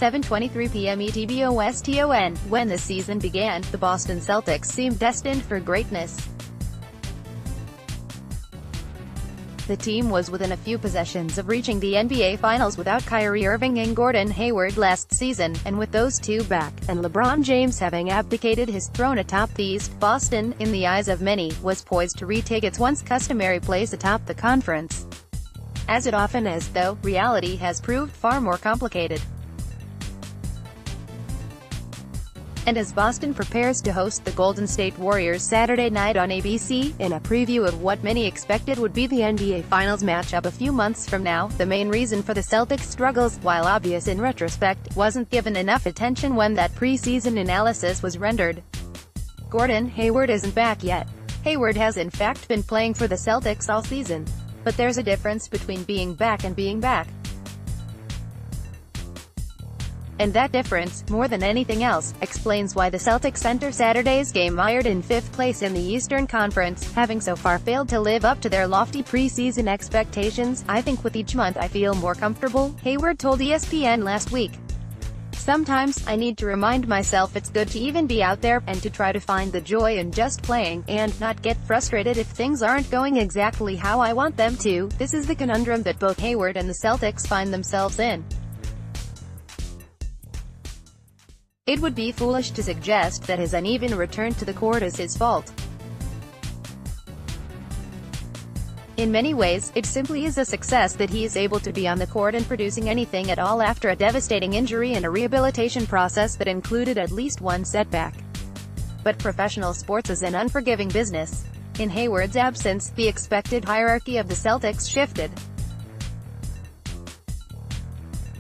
7:23 p.m. ETBOSTON. When the season began, the Boston Celtics seemed destined for greatness. The team was within a few possessions of reaching the NBA Finals without Kyrie, Irving and Gordon Hayward last season, and with those two back, and LeBron James having abdicated his throne atop the East, Boston, in the eyes of many, was poised to retake its once customary place atop the conference. As it often is, though, reality has proved far more complicated. And as Boston prepares to host the Golden State Warriors Saturday night on ABC, in a preview of what many expected would be the NBA Finals matchup a few months from now, the main reason for the Celtics' struggles, while obvious in retrospect, wasn't given enough attention when that preseason analysis was rendered. Gordon Hayward isn't back yet. Hayward has in fact been playing for the Celtics all season. But there's a difference between being back and being back. And that difference, more than anything else, explains why the Celtics enter Saturday's game mired in 5th place in the Eastern Conference, having so far failed to live up to their lofty preseason expectations. "I think with each month I feel more comfortable," Hayward told ESPN last week. "Sometimes, I need to remind myself it's good to even be out there, and to try to find the joy in just playing, and not get frustrated if things aren't going exactly how I want them to." This is the conundrum that both Hayward and the Celtics find themselves in. It would be foolish to suggest that his uneven return to the court is his fault. In many ways, it simply is a success that he is able to be on the court and producing anything at all after a devastating injury and a rehabilitation process that included at least one setback. But professional sports is an unforgiving business. In Hayward's absence, the expected hierarchy of the Celtics shifted.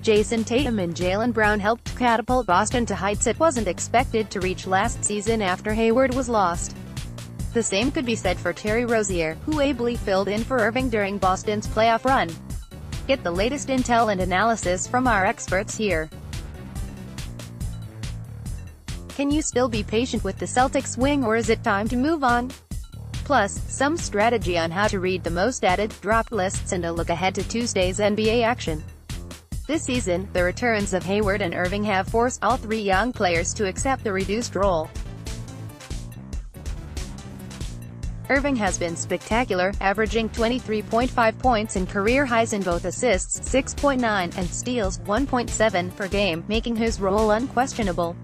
Jason Tatum and Jaylen Brown helped catapult Boston to heights it wasn't expected to reach last season after Hayward was lost. The same could be said for Terry Rozier, who ably filled in for Irving during Boston's playoff run. Get the latest intel and analysis from our experts here. Can you still be patient with the Celtics wing, or is it time to move on? Plus, some strategy on how to read the most added, dropped lists, and a look ahead to Tuesday's NBA action. This season, the returns of Hayward and Irving have forced all three young players to accept the reduced role. Irving has been spectacular, averaging 23.5 points and career highs in both assists, 6.9, and steals, 1.7, per game, making his role unquestionable.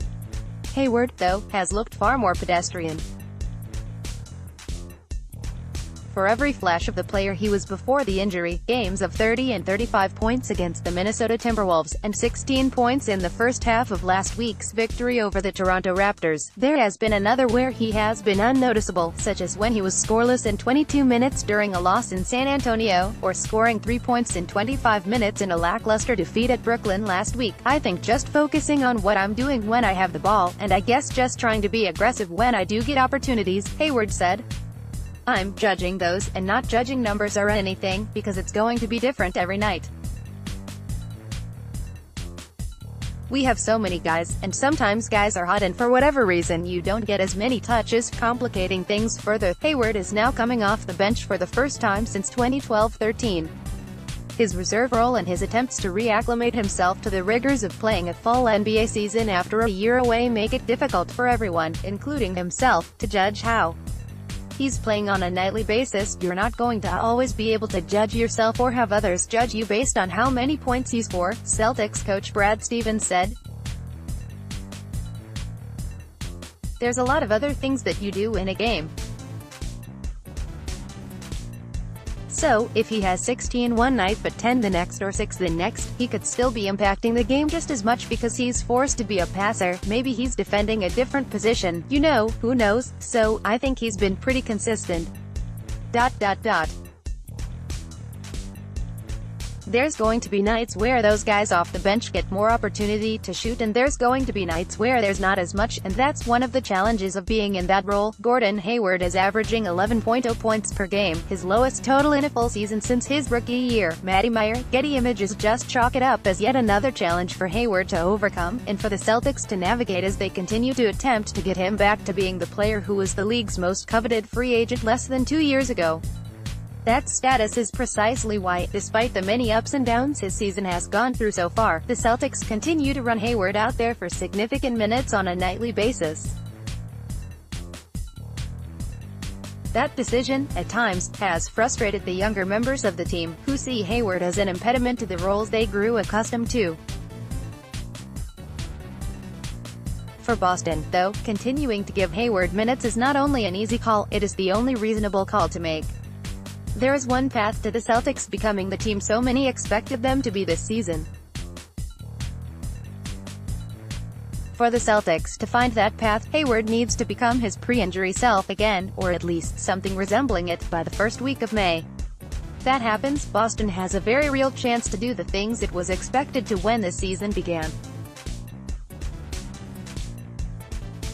Hayward, though, has looked far more pedestrian. For every flash of the player he was before the injury, games of 30 and 35 points against the Minnesota Timberwolves, and 16 points in the first half of last week's victory over the Toronto Raptors, there has been another where he has been unnoticeable, such as when he was scoreless in 22 minutes during a loss in San Antonio, or scoring 3 points in 25 minutes in a lackluster defeat at Brooklyn last week. "I think just focusing on what I'm doing when I have the ball, and I guess just trying to be aggressive when I do get opportunities," Hayward said. "I'm judging those, and not judging numbers or anything, because it's going to be different every night. We have so many guys, and sometimes guys are hot and for whatever reason you don't get as many touches, complicating things further." Hayward is now coming off the bench for the first time since 2012-13. His reserve role and his attempts to reacclimate himself to the rigors of playing a full NBA season after a year away make it difficult for everyone, including himself, to judge how he's playing on a nightly basis. "You're not going to always be able to judge yourself or have others judge you based on how many points you score," Celtics coach Brad Stevens said. "There's a lot of other things that you do in a game. So, if he has 16 one night but 10 the next or 6 the next, he could still be impacting the game just as much because he's forced to be a passer. Maybe he's defending a different position, you know, who knows? So, I think he's been pretty consistent. There's going to be nights where those guys off the bench get more opportunity to shoot, and there's going to be nights where there's not as much, and that's one of the challenges of being in that role." Gordon Hayward is averaging 11.0 points per game, his lowest total in a full season since his rookie year. Matty Meyer, Getty Images just chalk it up as yet another challenge for Hayward to overcome, and for the Celtics to navigate as they continue to attempt to get him back to being the player who was the league's most coveted free agent less than 2 years ago. That status is precisely why, despite the many ups and downs his season has gone through so far, the Celtics continue to run Hayward out there for significant minutes on a nightly basis. That decision, at times, has frustrated the younger members of the team, who see Hayward as an impediment to the roles they grew accustomed to. For Boston, though, continuing to give Hayward minutes is not only an easy call, it is the only reasonable call to make. There is one path to the Celtics becoming the team so many expected them to be this season. For the Celtics to find that path, Hayward needs to become his pre-injury self again, or at least something resembling it, by the first week of May. If that happens, Boston has a very real chance to do the things it was expected to when the season began.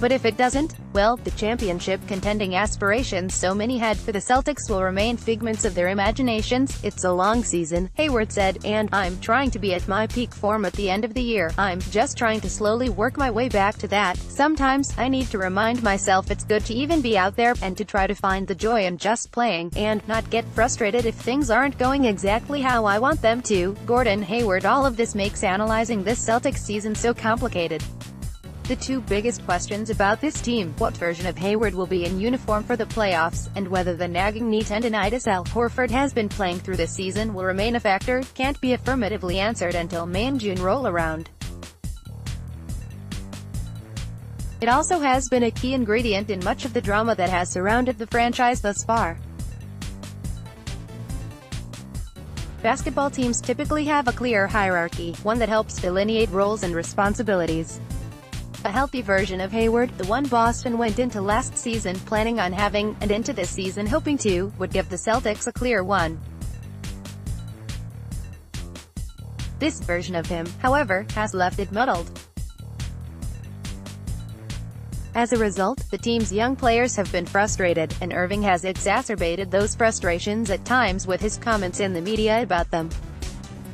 But if it doesn't, well, the championship contending aspirations so many had for the Celtics will remain figments of their imaginations. It's a long season, Hayward said, and I'm trying to be at my peak form at the end of the year. I'm just trying to slowly work my way back to that. Sometimes, I need to remind myself it's good to even be out there, and to try to find the joy in just playing, and not get frustrated if things aren't going exactly how I want them to. Gordon Hayward. All of this makes analyzing this Celtics season so complicated. The two biggest questions about this team, what version of Hayward will be in uniform for the playoffs, and whether the nagging knee tendinitis Al Horford has been playing through this season will remain a factor, can't be affirmatively answered until May and June roll around. It also has been a key ingredient in much of the drama that has surrounded the franchise thus far. Basketball teams typically have a clear hierarchy, one that helps delineate roles and responsibilities. A healthy version of Hayward, the one Boston went into last season planning on having, and into this season hoping to, would give the Celtics a clear one. This version of him, however, has left it muddled. As a result, the team's young players have been frustrated, and Irving has exacerbated those frustrations at times with his comments in the media about them.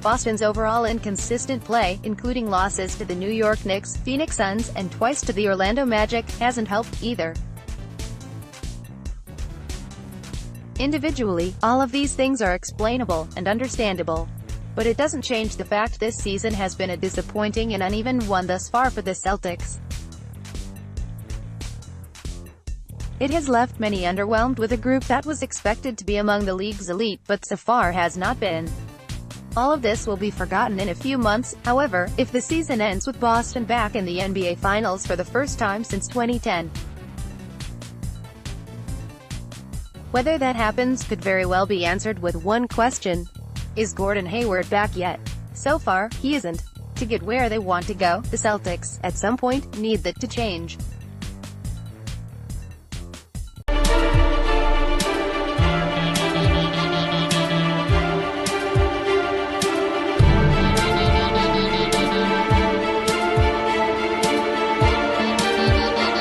Boston's overall inconsistent play, including losses to the New York Knicks, Phoenix Suns, and twice to the Orlando Magic, hasn't helped either. Individually, all of these things are explainable, and understandable. But it doesn't change the fact this season has been a disappointing and uneven one thus far for the Celtics. It has left many underwhelmed with a group that was expected to be among the league's elite, but so far has not been. All of this will be forgotten in a few months, however, if the season ends with Boston back in the NBA Finals for the first time since 2010. Whether that happens could very well be answered with one question. Is Gordon Hayward back yet? So far, he isn't. To get where they want to go, the Celtics, at some point, need that to change.